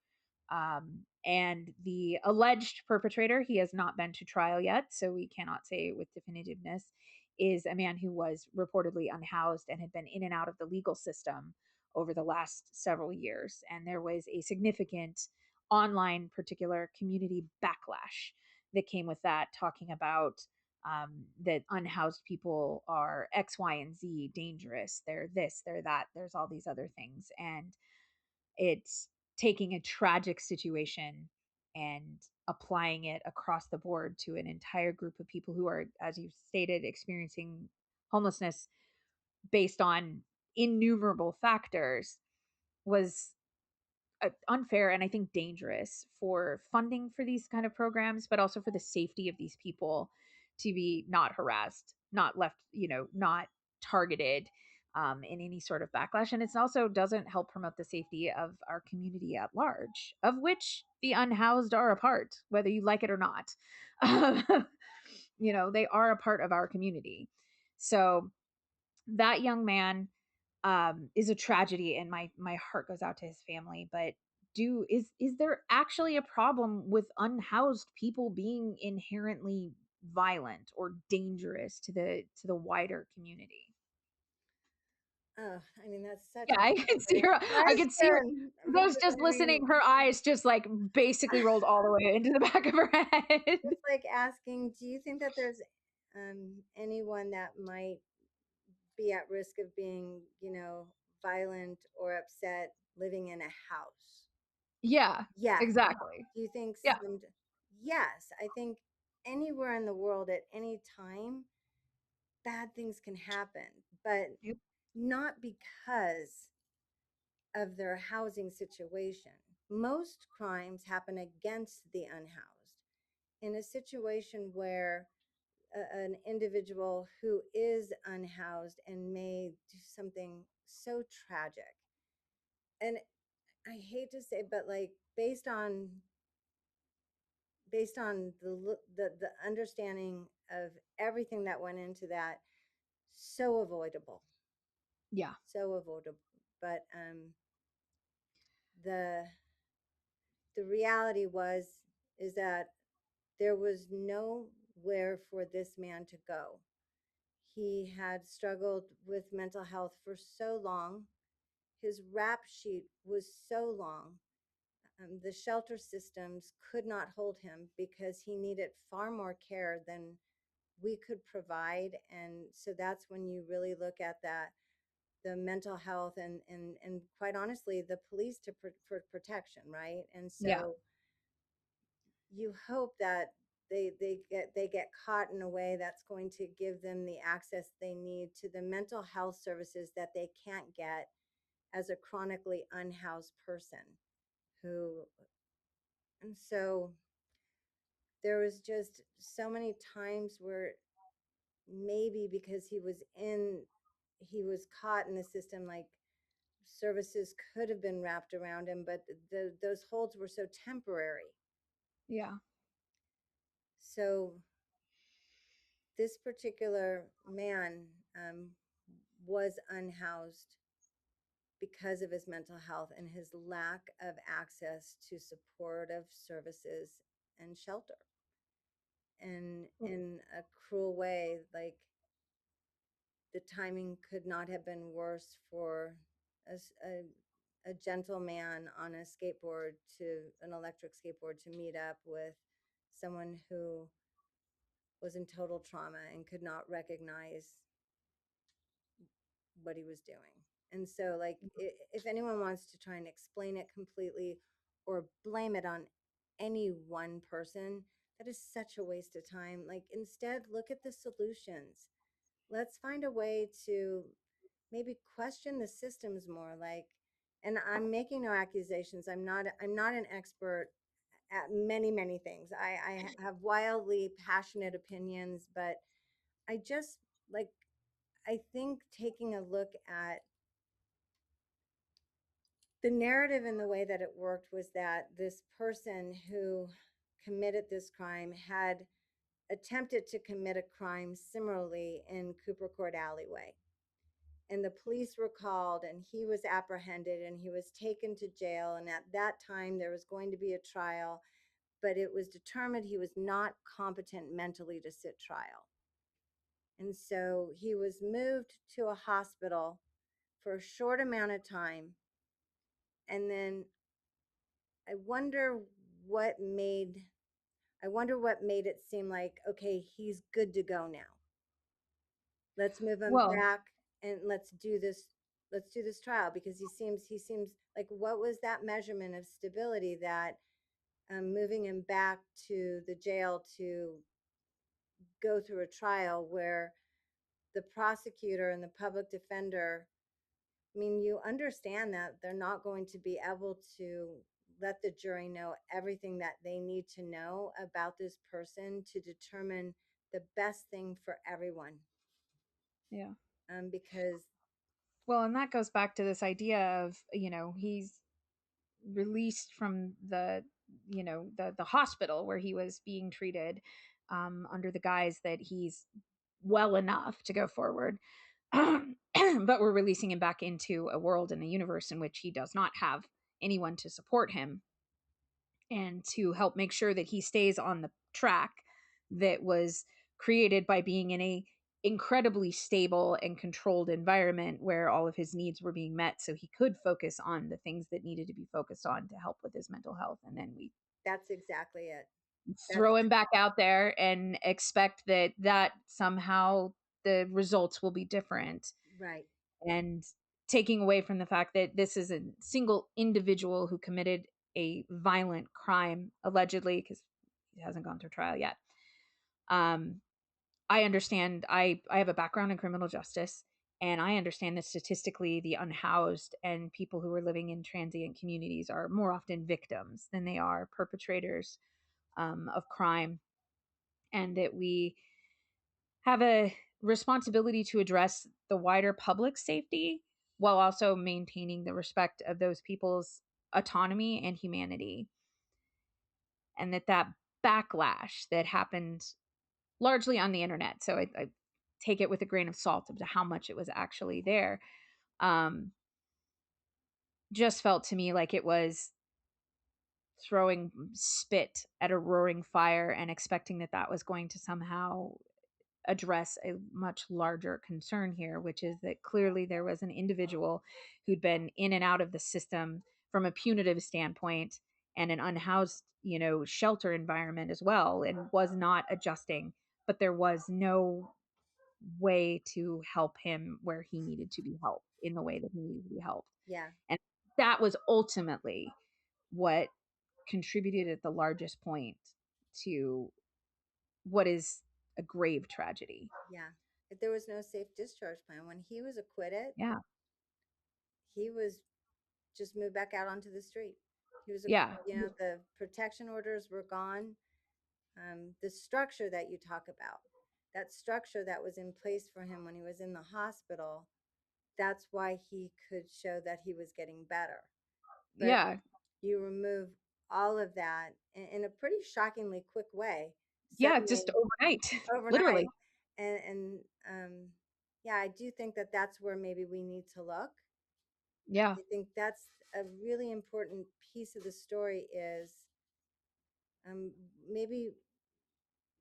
and the alleged perpetrator, he has not been to trial yet, so we cannot say with definitiveness, is a man who was reportedly unhoused and had been in and out of the legal system over the last several years. And there was a significant online, particular community backlash that came with that, talking about that unhoused people are X, Y, and Z dangerous. They're this, they're that. There's all these other things. And it's taking a tragic situation and applying it across the board to an entire group of people who are, as you stated, experiencing homelessness based on innumerable factors, was unfair and I think dangerous for funding for these kind of programs, but also for the safety of these people to be not harassed, not left, not targeted in any sort of backlash. And it also doesn't help promote the safety of our community at large, of which the unhoused are a part, whether you like it or not. They are a part of our community. So that young man is a tragedy, and my heart goes out to his family. But is there actually a problem with unhoused people being inherently violent or dangerous to the wider community? Oh, I mean, that's such Yeah, a I can see great her. I can see her. question. For those Because, just I mean, listening, her eyes just like basically rolled all the way into the back of her head. it's like asking, do you think that there's anyone that might be at risk of being, violent or upset living in a house? Yeah, Yes. exactly. Do you think Yeah. some? Yes, I think anywhere in the world at any time, bad things can happen, but Yep. not because of their housing situation. Most crimes happen against the unhoused. In a situation where an individual who is unhoused and may do something so tragic, and I hate to say, but like based on the understanding of everything that went into that, so avoidable, Yeah. so avoidable. But the the reality is that there was nowhere for this man to go. He had struggled with mental health for so long. His rap sheet was so long. The shelter systems could not hold him because he needed far more care than we could provide. And so that's when you really look at that, the mental health and quite honestly the police for protection, right? And Yeah. so you hope that they get caught in a way that's going to give them the access they need to the mental health services that they can't get as a chronically unhoused person who. And so there was just so many times where maybe because he was caught in the system, like services could have been wrapped around him, but those holds were so temporary. Yeah. So this particular man was unhoused because of his mental health and his lack of access to supportive services and shelter. And in a cruel way, like the timing could not have been worse for a gentleman on a skateboard, to an electric skateboard, to meet up with someone who was in total trauma and could not recognize what he was doing. And so, like, if anyone wants to try and explain it completely or blame it on any one person, that is such a waste of time. Like, instead, look at the solutions. Let's find a way to maybe question the systems more. Like, and I'm making no accusations. I'm not an expert at many things. I have wildly passionate opinions, but I just like, I think taking a look at the narrative and the way that it worked was that this person who committed this crime had attempted to commit a crime similarly in Cooper Court Alleyway. And the police were called and he was apprehended and he was taken to jail. And at that time, there was going to be a trial, but it was determined he was not competent mentally to sit trial. And so he was moved to a hospital for a short amount of time. And then I wonder what made it seem like, okay, he's good to go now. Let's move him Well, back and let's do this trial, because he seems like, what was that measurement of stability that moving him back to the jail to go through a trial where the prosecutor and the public defender, I mean, you understand that they're not going to be able to let the jury know everything that they need to know about this person to determine the best thing for everyone. yeah. Because Well, and that goes back to this idea of, he's released from the hospital where he was being treated, under the guise that he's well enough to go forward. But we're releasing him back into a world and a universe in which he does not have anyone to support him and to help make sure that he stays on the track that was created by being in a incredibly stable and controlled environment where all of his needs were being met so he could focus on the things that needed to be focused on to help with his mental health. And then we that's exactly it. That's throw him back out there and expect that somehow the results will be different, right. and taking away from the fact that this is a single individual who committed a violent crime allegedly, because he hasn't gone through trial yet. um I understand, I have a background in criminal justice, and I understand that statistically the unhoused and people who are living in transient communities are more often victims than they are perpetrators, of crime, and that we have a responsibility to address the wider public safety while also maintaining the respect of those people's autonomy and humanity. And that backlash that happened largely on the internet, so I take it with a grain of salt of how much it was actually there, um, just felt to me like it was throwing spit at a roaring fire and expecting that was going to somehow address a much larger concern here, which is that clearly there was an individual who'd been in and out of the system from a punitive standpoint, and an unhoused, shelter environment as well, and was not adjusting. But there was no way to help him where he needed to be helped in the way that he needed to be helped. Yeah. And that was ultimately what contributed at the largest point to what is a grave tragedy. Yeah. If there was no safe discharge plan, when he was acquitted, Yeah. he was just moved back out onto the street. He was, Yeah. the protection orders were gone. The structure that you talk about, that structure that was in place for him when he was in the hospital, that's why he could show that he was getting better. But Yeah. you remove all of that in a pretty shockingly quick way, Yeah, suddenly, just overnight. overnight. Literally. And yeah, I do think that that's where maybe we need to look. Yeah. I think that's a really important piece of the story is um, maybe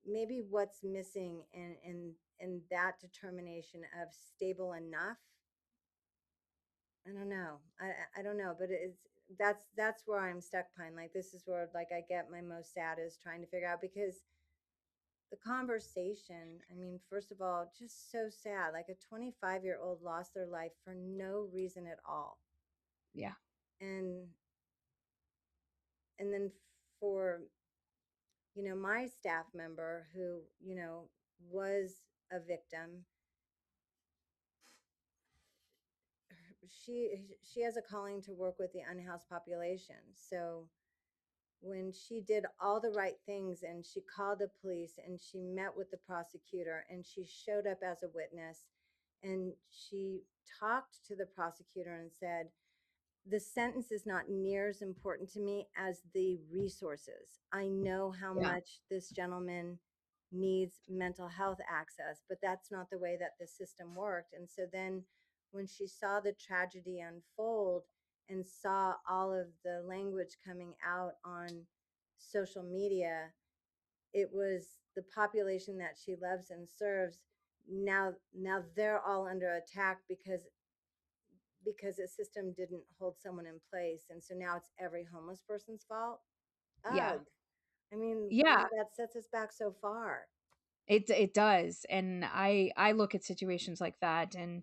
maybe what's missing in that determination of stable enough. I don't know. I don't know, but it's that's where I'm stuck, Pine. Like, this is where, like, I get my most sad, is trying to figure out, because the conversation, I mean, first of all, just so sad. Like, a 25-year-old lost their life for no reason at all. Yeah. And then for, my staff member who, was a victim, she has a calling to work with the unhoused population. So when she did all the right things and she called the police and she met with the prosecutor and she showed up as a witness and she talked to the prosecutor and said, the sentence is not near as important to me as the resources. I know how Yeah. much this gentleman needs mental health access, but that's not the way that the system worked. And so then when she saw the tragedy unfold and saw all of the language coming out on social media, it was the population that she loves and serves. Now they're all under attack because the system didn't hold someone in place. And so now it's every homeless person's fault. Yeah. Ugh. I mean, Yeah. wow, that sets us back so far. It does. And I look at situations like that, and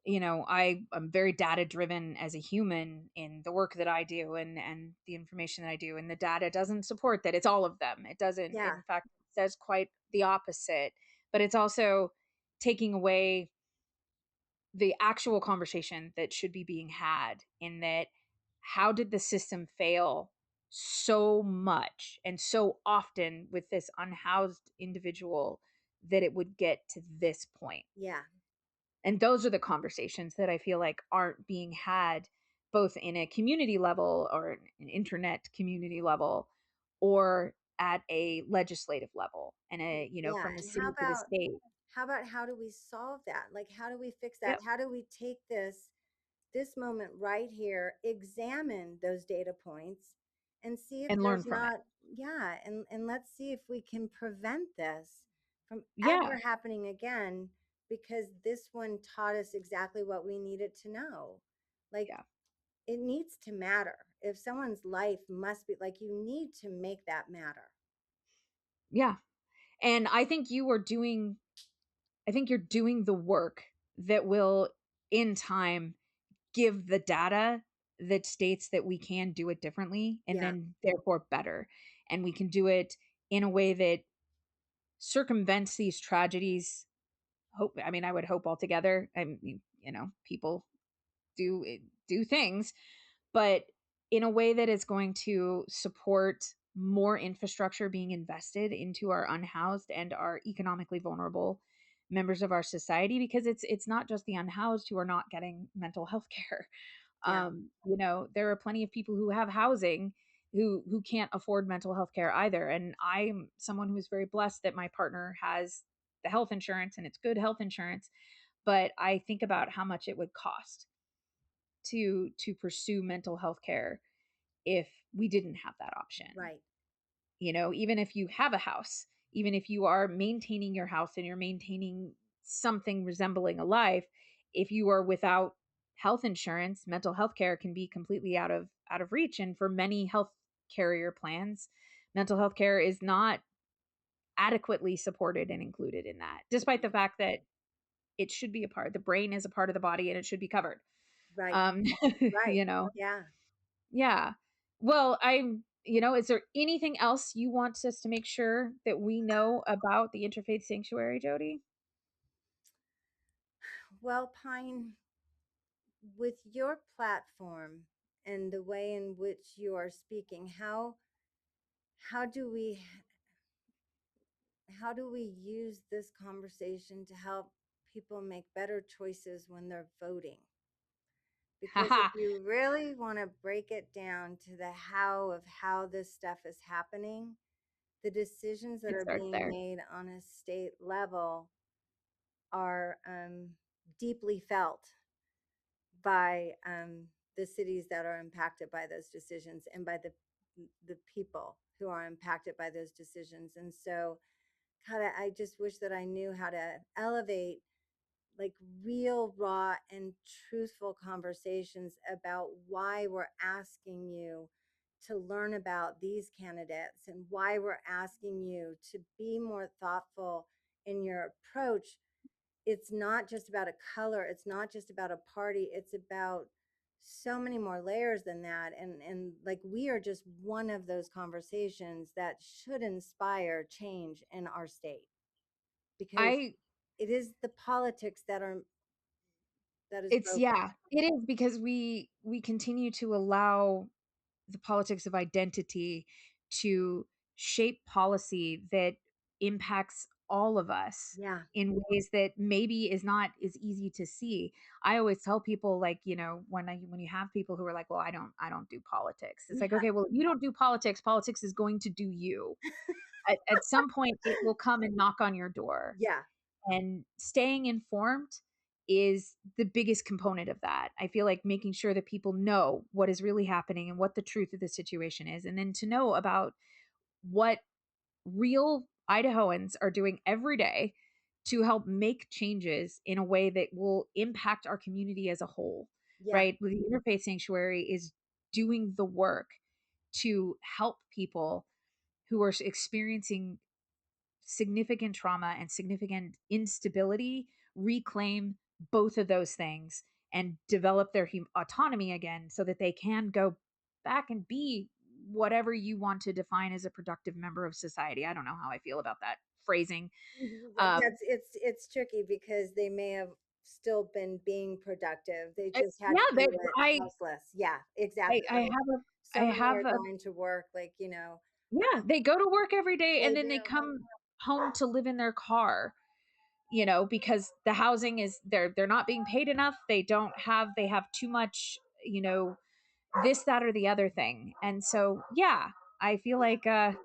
I'm very data driven as a human in the work that I do, and the information that I do, and the data doesn't support that it's all of them. It doesn't. Yeah, In fact, it says quite the opposite. But it's also taking away the actual conversation that should be being had, in that how did the system fail so much and so often with this unhoused individual that it would get to this point. yeah, And those are the conversations that I feel like aren't being had, both in a community level or an internet community level, or at a legislative level, and yeah. from the And city to the state. how do we solve that? Like, how do we fix that? Yep. How do we take this moment right here, examine those data points and see if And learn there's from it. not, yeah, and let's see if we can prevent this from Yeah. ever happening again, because this one taught us exactly what we needed to know. Like, Yeah. it needs to matter. If someone's life must be, like, you need to make that matter. Yeah. And I think you're doing the work that will, in time, give the data that states that we can do it differently, and Yeah, then therefore better. And we can do it in a way that circumvents these tragedies. I would hope altogether. I mean, people do things, but in a way that is going to support more infrastructure being invested into our unhoused and our economically vulnerable members of our society, because it's not just the unhoused who are not getting mental health care. yeah, There are plenty of people who have housing who can't afford mental health care either. And I'm someone who's very blessed that my partner has the health insurance, and it's good health insurance. But I think about how much it would cost to pursue mental health care if we didn't have that option. right, Even if you have a house, even if you are maintaining your house and you're maintaining something resembling a life, if you are without health insurance, mental health care can be completely out of reach. And for many health carrier plans, mental health care is not adequately supported and included in that, despite the fact that it should be a part. The brain is a part of the body and it should be covered. right, Um, right. you know, Yeah. Yeah. Well, is there anything else you want us to make sure that we know about the Interfaith Sanctuary, Jody? Well, Pine, with your platform and the way in which you are speaking, how do we how do we use this conversation to help people make better choices when they're voting? Because if Haha. you really want to break it down to the how of how this stuff is happening, the decisions that It are starts being there. made on a state level are deeply felt by the cities that are impacted by those decisions and by the people who are impacted by those decisions. And so, God, I just wish that I knew how to elevate like real, raw, and truthful conversations about why we're asking you to learn about these candidates and why we're asking you to be more thoughtful in your approach. It's not just about a color, it's not just about a party, it's about so many more layers than that. And like, we are just one of those conversations that should inspire change in our state, because I it is the politics that is it's broken. Yeah, it is, because we continue to allow the politics of identity to shape policy that impacts all of us Yeah. in ways that maybe is not as easy to see. I always tell people, like, when you have people who are like, "Well, I don't do politics." It's Yeah. like, "Okay, well, if you don't do politics, politics is going to do you. At some point, it will come and knock on your door." Yeah. And staying informed is the biggest component of that. I feel like making sure that people know what is really happening and what the truth of the situation is, and then to know about what real Idahoans are doing every day to help make changes in a way that will impact our community as a whole, Yeah. right? The Interfaith Sanctuary is doing the work to help people who are experiencing significant trauma and significant instability reclaim both of those things and develop their autonomy again so that they can go back and be whatever you want to define as a productive member of society. I don't know how I feel about that phrasing. Um, That's it's tricky because they may have still been being productive. They just had yeah, to do it I, houseless. Yeah, I, exactly. I Like have a, I so many have are a, going to work, like, yeah, they go to work every day and they then they do. come home to live in their car, because the housing is they're not being paid enough. They have too much, this, that, or the other thing. And so, yeah, I feel like the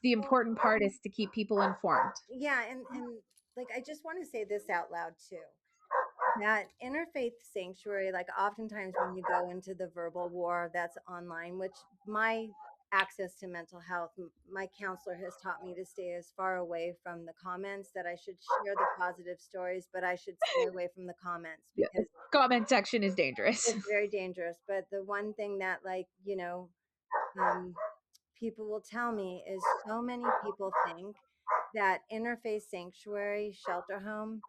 Well, important part is to keep people informed. yeah, and like I just want to say this out loud too. That interfaith sanctuary, like oftentimes when you go into the verbal war that's online, which my access to mental health, my counselor has taught me to stay as far away from the comments, that I should share the positive stories, but I should stay away from the comments Yeah, the because comment section is dangerous. it's very dangerous. But the one thing that, like, um, people will tell me is so many people think that interfaith sanctuary shelter home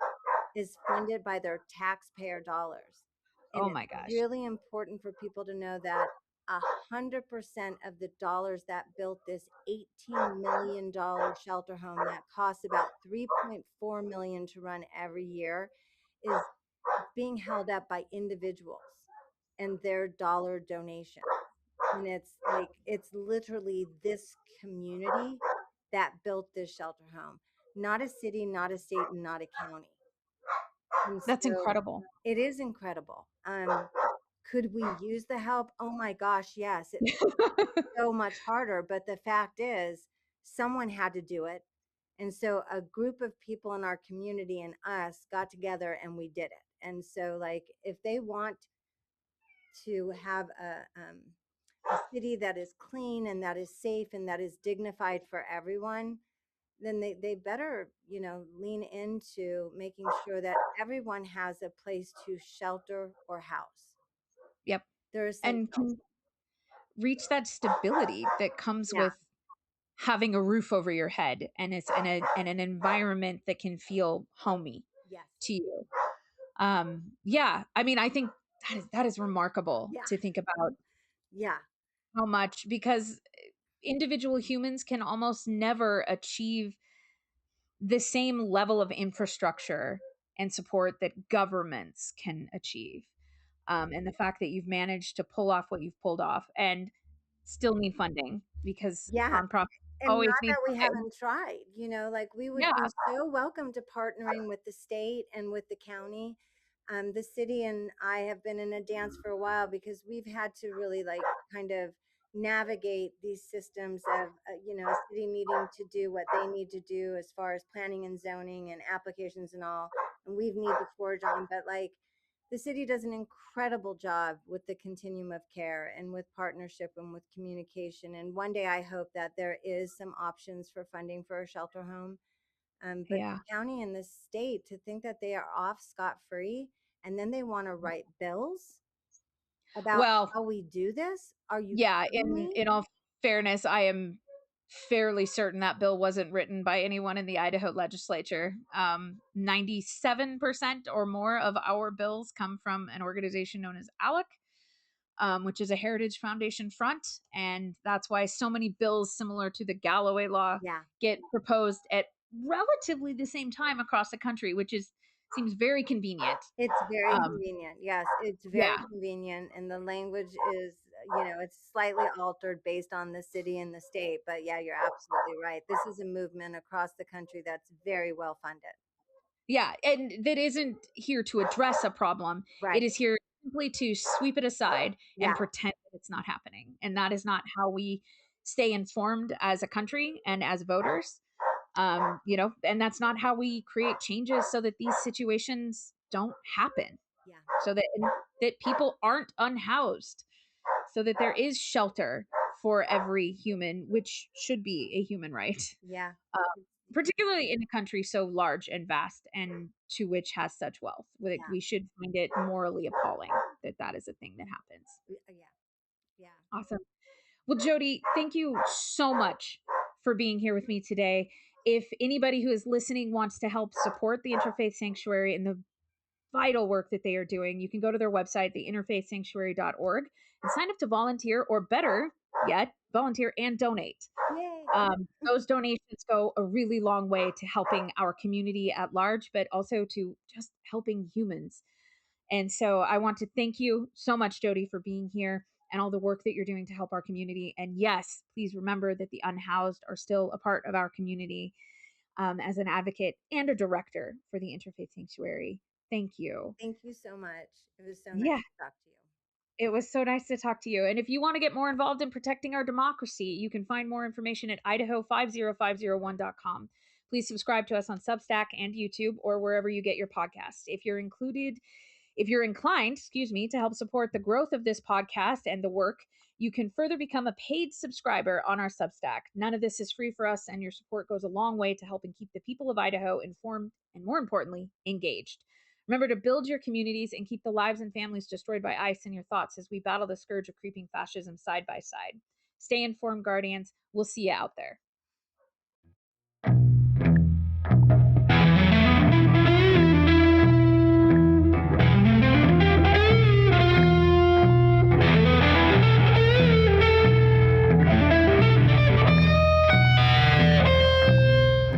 is funded by their taxpayer dollars. And Oh it's my gosh. really important for people to know that 100% of the dollars that built this $18 million shelter home that costs about 3.4 million to run every year is being held up by individuals and their dollar donations. And it's like it's literally this community that built this shelter home, not a city, not a state, and not a county. And That's so incredible. it is incredible. Could we use the help? Oh my gosh, yes. It so much harder, but the fact is someone had to do it. And so a group of people in our community and us got together and we did it. And so, like, if they want to have a city that is clean and that is safe and that is dignified for everyone, then they better, lean into making sure that everyone has a place to shelter or house. Yep. They're And essential. can reach that stability that comes Yeah. with having a roof over your head, and it's and an environment that can feel homey Yes. to you. Yeah, I mean, I think that is remarkable Yeah. to think about Yeah. how much, because individual humans can almost never achieve the same level of infrastructure and support that governments can achieve. And the fact that you've managed to pull off what you've pulled off and still need funding, because Yeah. nonprofits And always not need that we funding. haven't tried, like we would Yeah, be so welcome to partnering with the state and with the county. The city and I have been in a dance for a while because we've had to really, like, kind of navigate these systems of, a city needing to do what they need to do as far as planning and zoning and applications and all. And we've need to forge on, but like the city does an incredible job with the continuum of care and with partnership and with communication. And one day I hope that there is some options for funding for a shelter home. But the yeah. county and the state, to think that they are off scot free and then they want to write bills about Well, how we do this. Are you yeah, kidding in me? in all fairness, I am fairly certain that bill wasn't written by anyone in the Idaho legislature. 97% or more of our bills come from an organization known as ALEC, which is a Heritage Foundation front. And that's why so many bills similar to the Galloway Law Yeah. get proposed at relatively the same time across the country, which is seems very convenient. It's very Um, convenient. Yes, it's very yeah, convenient, and the language is, it's slightly altered based on the city and the state. But yeah, you're absolutely right. This is a movement across the country that's very well funded. Yeah, and that isn't here to address a problem. It Right. is here simply to sweep it aside and Yeah. pretend that it's not happening. And that is not how we stay informed as a country and as voters. And that's not how we create changes so that these situations don't happen. Yeah. So that people aren't unhoused, so that there is shelter for every human, which should be a human right. Yeah. Uh, It's Particularly in a country so large and vast and to which has such wealth. yeah. We should find it morally appalling that that is a thing that happens. Yeah. Yeah. Awesome. Well, Jodi, thank you so much for being here with me today. If anybody who is listening wants to help support the Interfaith Sanctuary and the vital work that they are doing, you can go to their website, theinterfaithsanctuary.org, and sign up to volunteer, or better yet, volunteer and donate. Yay. Those donations go a really long way to helping our community at large, but also to just helping humans. And so I want to thank you so much, Jodi, for being here and all the work that you're doing to help our community. And yes, please remember that the unhoused are still a part of our community, as an advocate and a director for the Interfaith Sanctuary. Thank you. Thank you so much. It was so nice Yeah, to talk to you. it was so nice to talk to you. And if you want to get more involved in protecting our democracy, you can find more information at idaho50501.com. Please subscribe to us on Substack and YouTube or wherever you get your podcasts. If you're inclined, to help support the growth of this podcast and the work, you can further become a paid subscriber on our Substack. None of this is free for us, and your support goes a long way to helping keep the people of Idaho informed and, more importantly, engaged. Remember to build your communities and keep the lives and families destroyed by ICE in your thoughts as we battle the scourge of creeping fascism side by side. Stay informed, Guardians. We'll see you out there.